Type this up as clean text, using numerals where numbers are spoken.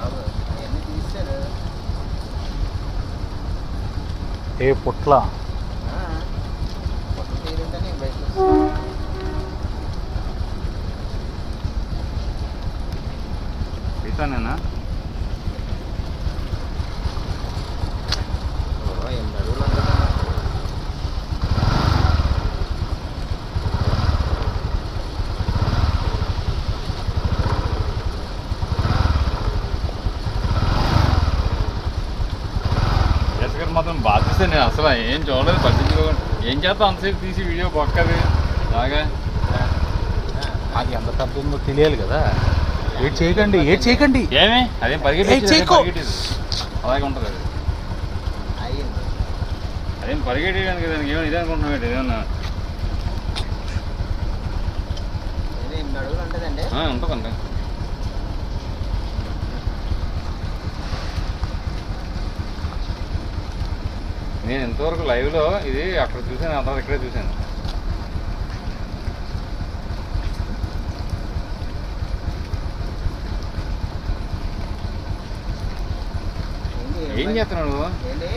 బాబు అవన్నీ తీస్తారు. ఏ పుట్ల పొట్టు తీరుంటేనే బయట తీసానేనా 8 అడుగులు ఉంటుంది. జస్కర్ మాత్రం బాగా చూసాను. నేను అసలు ఏం చూడలేదు, పట్టించుకోకుండా ఏం చేస్తాం అంతసేపు తీసి వీడియో బొక్కది బాగా. అది ఎంత పెద్ద ఉందో తెలియాలి కదా. ఏడ్ చేయకండి, ఏడ్ చేయకండి. ఏమి అదేం చేయకు. పరిగెట్టేది అలాగే ఉంటుంది. అది అయ్యింది. అదేం పరిగెట్టేయడానికి దానికి ఏమైనా ఇదే అనుకుంటున్నావు ఏమన్నా 8 అడుగులు ఉంటుందండి. ఉంటుందండి. నేను ఇంతవరకు లైవ్లో ఇది అక్కడ చూశాను, అంతా ఇక్కడే చూశాను. ఏం చేస్తున్నావు నువ్వు? ఏంటి?